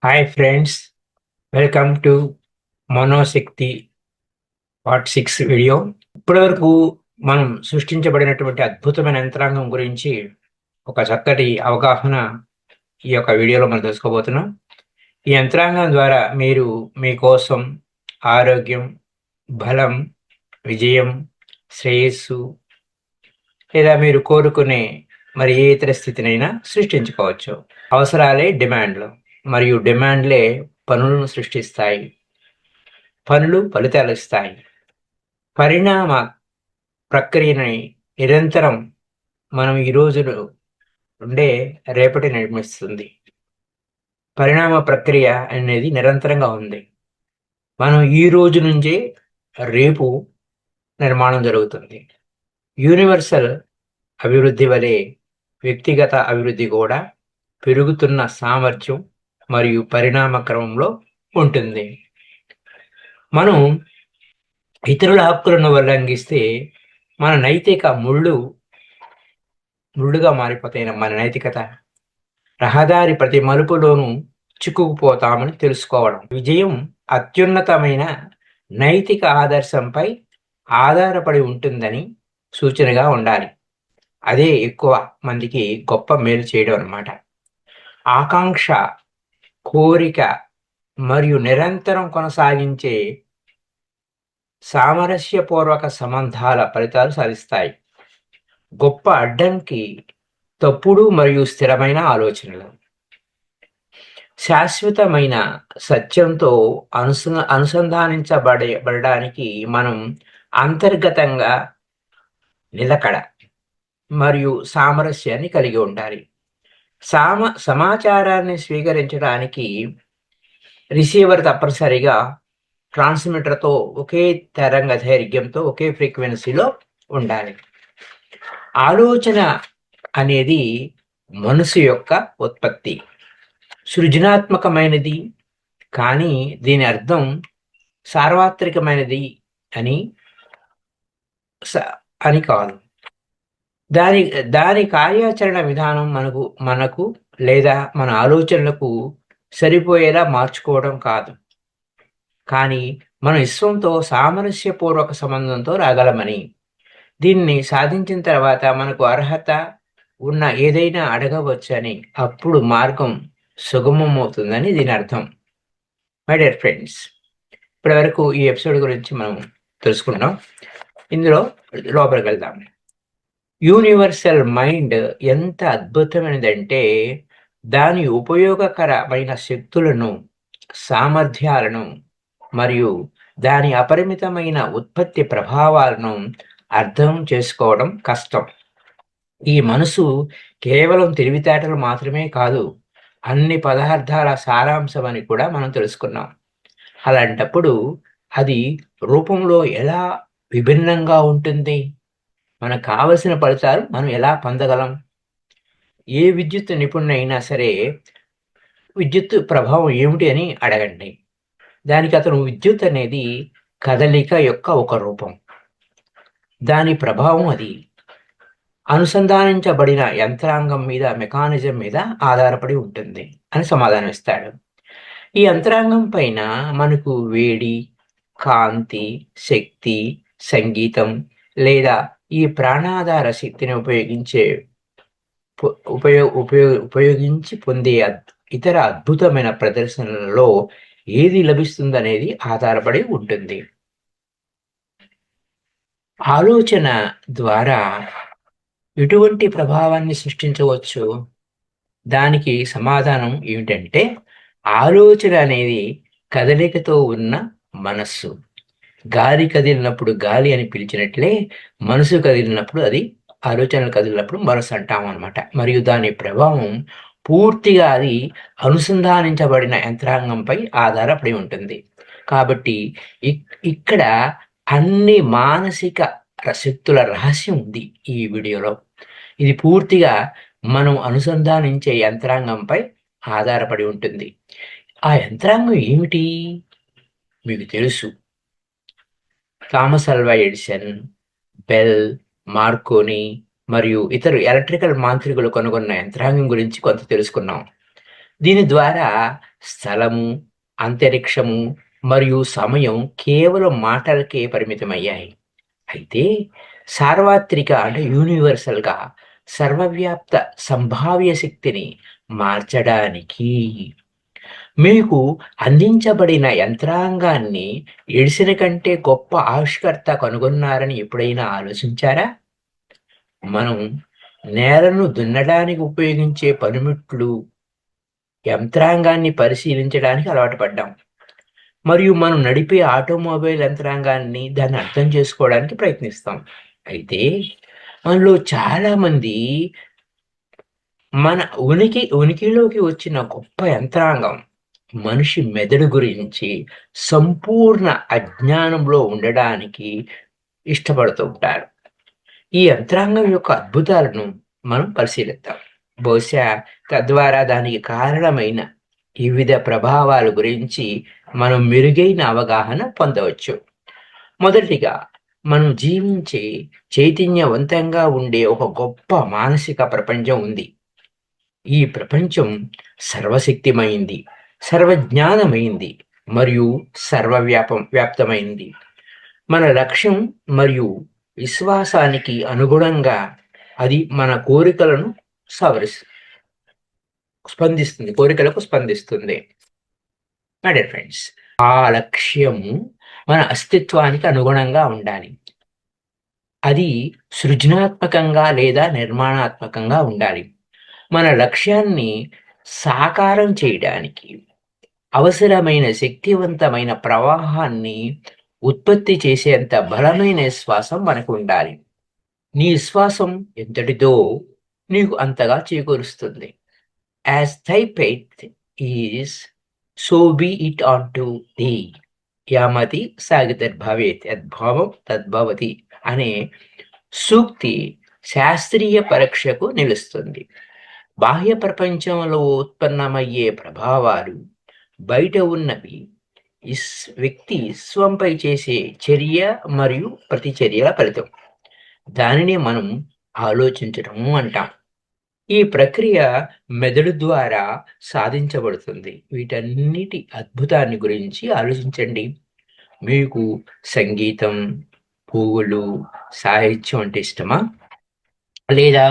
Hi friends, welcome to Manoshakti part 6 video. ఇప్పటివరకు మనం సృష్టించబడినటువంటి అద్భుతమైన యంత్రాంగం గురించి ఒక చక్కటి అవగాహన ఈ యొక్క వీడియోలో మనం తెలుసుకోబోతున్నాం. ఈ యంత్రాంగం ద్వారా మీరు మీకోసం ఆరోగ్యం, బలం, విజయం, శ్రేయస్సు లేదా మీరు కోరుకునే మరి ఏ ఇతర స్థితినైనా సృష్టించుకోవచ్చు. అవసరాలే డిమాండ్లు మరియు డిమాండ్లే పనులను సృష్టిస్తాయి. పనులు ఫలితాలిస్తాయి. పరిణామ ప్రక్రియని నిరంతరం మనం ఈ రోజులు నుండే రేపటి నిర్మిస్తుంది. పరిణామ ప్రక్రియ అనేది నిరంతరంగా ఉంది. మనం ఈ రోజు నుంచే రేపు నిర్మాణం జరుగుతుంది. యూనివర్సల్ అభివృద్ధి వలె వ్యక్తిగత అభివృద్ధి కూడా పెరుగుతున్న సామర్థ్యం మరియు పరిణామ క్రమంలో ఉంటుంది. మనం ఇతరుల హక్కులను ఉల్లంఘిస్తే మన నైతిక ముళ్ళుగా మారిపోతాయి. మన నైతికత రహదారి ప్రతి మలుపులోనూ చిక్కుకుపోతామని తెలుసుకోవడం. విజయం అత్యున్నతమైన నైతిక ఆదర్శంపై ఆధారపడి ఉంటుందని సూచనగా ఉండాలి. అదే ఎక్కువ మందికి గొప్ప మేలు చేయడం అన్నమాట. ఆకాంక్ష, కోరిక మరియు నిరంతరం కొనసాగించే సామరస్యపూర్వక సంబంధాల ఫలితాలు సాధిస్తాయి. గొప్ప అడ్డంకి తప్పుడు మరియు స్థిరమైన ఆలోచనలు. శాశ్వతమైన సత్యంతో అనుసంధానించబడడానికి మనం అంతర్గతంగా నిలకడ మరియు సామరస్యాన్ని కలిగి ఉండాలి. సమాచారాన్ని స్వీకరించడానికి రిసీవర్ తప్పనిసరిగా ట్రాన్స్మిటర్తో ఒకే తరంగ దైర్ఘ్యంతో ఒకే ఫ్రీక్వెన్సీలో ఉండాలి. ఆలోచన అనేది మనసు యొక్క ఉత్పత్తి. సృజనాత్మకమైనది, కానీ దీని అర్థం సార్వత్రికమైనది అని అని కాదు. దాని కార్యాచరణ విధానం మనకు లేదా మన ఆలోచనలకు సరిపోయేలా మార్చుకోవడం కాదు, కానీ మన విశ్వంతో సామరస్యపూర్వక సంబంధంతో రాగలమని. దీన్ని సాధించిన తర్వాత మనకు అర్హత ఉన్న ఏదైనా అడగవచ్చని, అప్పుడు మార్గం సుగమమవుతుందని దీని అర్థం. మై డియర్ ఫ్రెండ్స్, ఇప్పటి వరకు ఈ ఎపిసోడ్ గురించి మనం తెలుసుకున్నాం. ఇందులో లోపలికి వెళ్దాం. యూనివర్సల్ మైండ్ ఎంత అద్భుతమైనదంటే దాని ఉపయోగకరమైన శక్తులను, సామర్థ్యాలను మరియు దాని అపరిమితమైన ఉత్పత్తి ప్రభావాలను అర్థం చేసుకోవడం కష్టం. ఈ మనసు కేవలం తెలివితేటలు మాత్రమే కాదు, అన్ని పదార్థాల సారాంశం అని కూడా మనం తెలుసుకున్నాం. అలాంటప్పుడు అది రూపంలో ఎలా విభిన్నంగా ఉంటుంది? మనకు కావలసిన ఫలితాలు మనం ఎలా పొందగలం? ఏ విద్యుత్ నిపుణుడైనా సరే విద్యుత్ ప్రభావం ఏమిటి అని అడగండి. దానికి అతను విద్యుత్ అనేది కదలిక యొక్క ఒక రూపం, దాని ప్రభావం అది అనుసంధానించబడిన యంత్రాంగం మీద, మెకానిజం మీద ఆధారపడి ఉంటుంది అని సమాధానం ఇస్తాడు. ఈ యంత్రాంగం పైన మనకు వేడి, కాంతి, శక్తి, సంగీతం లేదా ఈ ప్రాణాధార శక్తిని ఉపయోగించి పొందే ఇతర అద్భుతమైన ప్రదర్శనలలో ఏది లభిస్తుందనేది ఆధారపడి ఉంటుంది. ఆలోచన ద్వారా ఎటువంటి ప్రభావాన్ని సృష్టించవచ్చు? దానికి సమాధానం ఏమిటంటే, ఆలోచన అనేది కదలికతో ఉన్న మనస్సు. గాలి కదిలినప్పుడు గాలి అని పిలిచినట్లే మనసు కదిలినప్పుడు, అది ఆలోచనలు కదిలినప్పుడు మనసు అంటాం అన్నమాట. మరియు దాని ప్రభావం పూర్తిగా అది అనుసంధానించబడిన యంత్రాంగంపై ఆధారపడి ఉంటుంది. కాబట్టి ఇక్కడ అన్ని మానసిక శక్తుల రహస్యం ఉంది ఈ వీడియోలో. ఇది పూర్తిగా మనం అనుసంధానించే యంత్రాంగంపై ఆధారపడి ఉంటుంది. ఆ యంత్రాంగం ఏమిటి? మీకు తెలుసు. Thomas Alva Edison, bell, Marconi మరియు ఇతరు ఎలక్ట్రికల్ మాంత్రికులు కనుగొన్న యంత్రాంగం గురించి కొంత తెలుసుకున్నాం. దీని ద్వారా స్థలము, అంతరిక్షము మరియు సమయం కేవలం మాటలకే పరిమితమయ్యాయి. అయితే సార్వత్రిక అంటే యూనివర్సల్‌గా సర్వవ్యాప్త సంభావ్య శక్తిని మార్చడానికి మీకు అందించబడిన యంత్రాంగాన్ని ఎడిసన్ కంటే గొప్ప ఆవిష్కర్త కనుగొన్నారని ఎప్పుడైనా ఆలోచించారా? మనం నేలను దున్నడానికి ఉపయోగించే పనిముట్లు యంత్రాంగాన్ని పరిశీలించడానికి అలవాటు పడ్డాం. మరియు మనం నడిపే ఆటోమొబైల్ యంత్రాంగాన్ని దాన్ని అర్థం చేసుకోవడానికి ప్రయత్నిస్తాం. అయితే మనలో చాలామంది మన ఉనికిలోకి వచ్చిన గొప్ప యంత్రాంగం మనిషి మెదడు గురించి సంపూర్ణ అజ్ఞానంలో ఉండడానికి ఇష్టపడుతూ ఉంటారు. ఈ యంత్రాంగం యొక్క అద్భుతాలను మనం పరిశీలిద్దాం. బహుశా తద్వారా దానికి కారణమైన వివిధ ప్రభావాల గురించి మనం మెరుగైన అవగాహన పొందవచ్చు. మొదటిగా మనం జీవించే చైతన్యవంతంగా ఉండే ఒక గొప్ప మానసిక ప్రపంచం ఉంది. ఈ ప్రపంచం సర్వశక్తిమైంది, సర్వజ్ఞానమైంది మరియు వ్యాప్తమైంది. మన లక్ష్యం మరియు విశ్వాసానికి అనుగుణంగా అది మన కోరికలను సవరిస్ స్పందిస్తుంది కోరికలకు స్పందిస్తుంది. మై డియర్ ఫ్రెండ్స్, ఆ లక్ష్యము మన అస్తిత్వానికి అనుగుణంగా ఉండాలి. అది సృజనాత్మకంగా లేదా నిర్మాణాత్మకంగా ఉండాలి. మన లక్ష్యాన్ని సాకారం చేయడానికి అవసరమైన శక్తివంతమైన ప్రవాహాన్ని ఉత్పత్తి చేసేంత బలమైన విశ్వాసం మనకు ఉండాలి. నీ విశ్వాసం ఎంతటిదో నీకు అంతగా చేకూరుస్తుంది. As thy faith is so be it unto thee. యామతి సాగితర్భవేత్ యద్భావం తద్భవతి అనే సూక్తి శాస్త్రీయ పరీక్షకు నిలుస్తుంది. బాహ్య ప్రపంచంలో ఉత్పన్నమయ్యే ప్రభావాలు బయట ఉన్నవి వ్యక్తి విశ్వంపై చేసే చర్య మరియు ప్రతిచర్యల ఫలితం. దానిని మనం ఆలోచించడం అంటాం. ఈ ప్రక్రియ మెదడు ద్వారా సాధించబడుతుంది. వీటన్నిటి అద్భుతాన్ని గురించి ఆలోచించండి. మీకు సంగీతం, పువ్వులు, సాహిత్యం అంటే ఇష్టమా? లేదా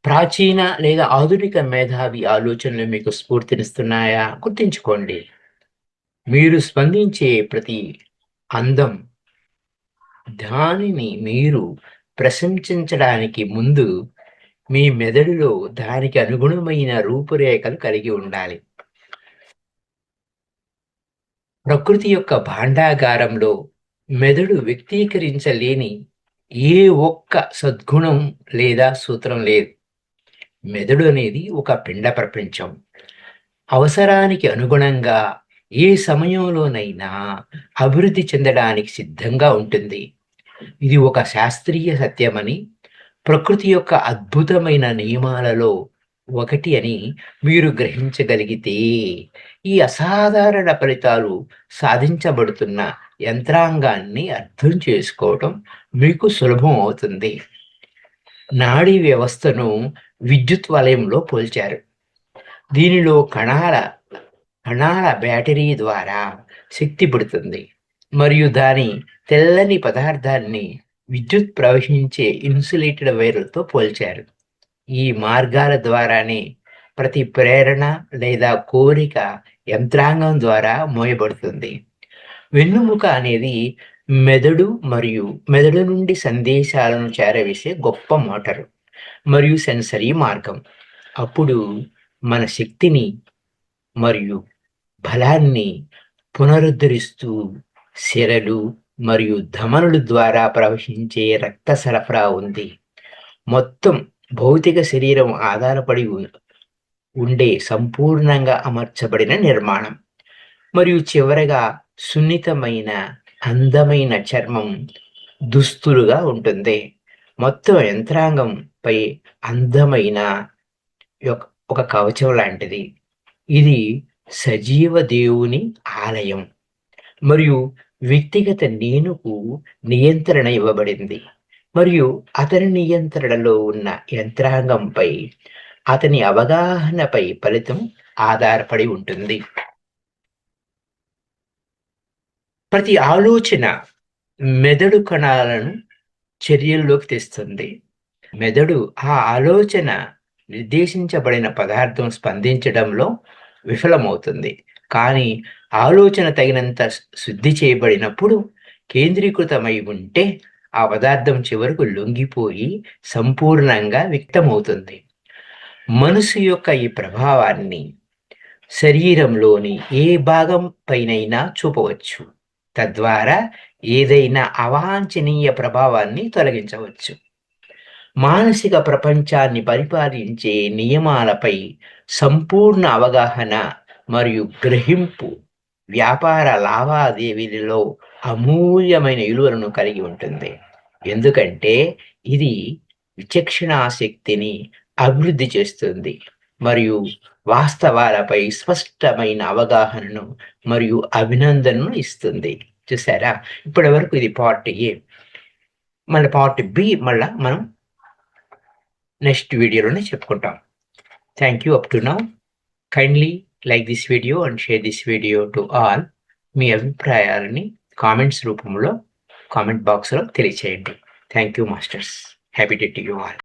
ప్రాచీన లేదా ఆధునిక మేధావి ఆలోచనలు మీకు స్ఫూర్తినిస్తున్నాయా? గుర్తుంచుకోండి, మీరు స్పందించే ప్రతి అందం దానిని మీరు ప్రశంసించడానికి ముందు మీ మెదడులో దానికి అనుగుణమైన రూపురేఖలు కలిగి ఉండాలి. ప్రకృతి యొక్క భాండాగారంలో మెదడు వ్యక్తీకరించలేని ఏ ఒక్క సద్గుణం లేదా సూత్రం లేదు. మెదడు అనేది ఒక పిండ ప్రపంచం. అవసరానికి అనుగుణంగా ఏ సమయంలోనైనా అభివృద్ధి చెందడానికి సిద్ధంగా ఉంటుంది. ఇది ఒక శాస్త్రీయ సత్యమని, ప్రకృతి యొక్క అద్భుతమైన నియమాలలో ఒకటి అని మీరు గ్రహించగలిగితే ఈ అసాధారణ ఫలితాలు సాధించబడుతున్న యంత్రాంగాన్ని అర్థం చేసుకోవటం మీకు సులభం అవుతుంది. నాడీ వ్యవస్థను విద్యుత్ వలయంలో పోల్చారు. దీనిలో కణాల బ్యాటరీ ద్వారా శక్తి పుడుతుంది మరియు దాని తెల్లని పదార్థాన్ని విద్యుత్ ప్రవహించే ఇన్సులేటెడ్ వైర్లతో పోల్చారు. ఈ మార్గాల ద్వారానే ప్రతి ప్రేరణ లేదా కోరిక యంత్రాంగం ద్వారా మోయబడుతుంది. వెన్నుముక అనేది మెదడు నుండి సందేశాలను చేరవేసే గొప్ప మోటారు మరియు సెన్సరీ మార్గం. అప్పుడు మన శక్తిని మరియు బలాన్ని పునరుద్ధరిస్తూ సిరలు మరియు ధమనుల ద్వారా ప్రవహించే రక్త సరఫరా ఉంది. మొత్తం భౌతిక శరీరం ఆధారపడి ఉండే సంపూర్ణంగా అమర్చబడిన నిర్మాణం. మరియు చివరగా సున్నితమైన అందమైన చర్మం దుస్తులుగా ఉంటుంది. మొత్తం యంత్రాంగం పై అందమైన ఒక కవచం లాంటిది. ఇది సజీవ దేవుని ఆలయం మరియు వ్యక్తిగత నేనుకు నియంత్రణ ఇవ్వబడింది. మరియు అతని నియంత్రణలో ఉన్న యంత్రాంగంపై అతని అవగాహనపై ఫలితం ఆధారపడి ఉంటుంది. ప్రతి ఆలోచన మెదడు కణాలను చర్యల్లోకి తెస్తుంది. మెదడు ఆ ఆలోచన నిర్దేశించబడిన పదార్థం స్పందించడంలో విఫలమవుతుంది. కానీ ఆలోచన తగినంత శుద్ధి చేయబడినప్పుడు, కేంద్రీకృతమై ఉంటే ఆ పదార్థం చివరకు లొంగిపోయి సంపూర్ణంగా వ్యక్తమవుతుంది. మనసు యొక్క ఈ ప్రభావాన్ని శరీరంలోని ఏ భాగం పైనైనా చూపవచ్చు. తద్వారా ఏదైనా అవాంఛనీయ ప్రభావాన్ని తొలగించవచ్చు. మానసిక ప్రపంచాన్ని పరిపాలించే నియమాలపై సంపూర్ణ అవగాహన మరియు గ్రహింపు వ్యాపార లావాదేవీలలో అమూల్యమైన విలువలను కలిగి ఉంటుంది. ఎందుకంటే ఇది విచక్షణా శక్తిని అభివృద్ధి చేస్తుంది మరియు వాస్తవాలపై స్పష్టమైన అవగాహనను మరియు అభినందనను ఇస్తుంది. చూసారా? ఇప్పటి వరకు ఇది పార్ట్ ఏ. మళ్ళీ పార్ట్ బి మళ్ళా మనం నెక్స్ట్ వీడియోలోనే చెప్పుకుంటాం. Thank you up to now. Kindly like this video and share this video to all. మీ అభిప్రాయాలని కామెంట్స్ రూపంలో కామెంట్ బాక్స్లో తెలియచేయండి. Thank you masters. Happy day to you all.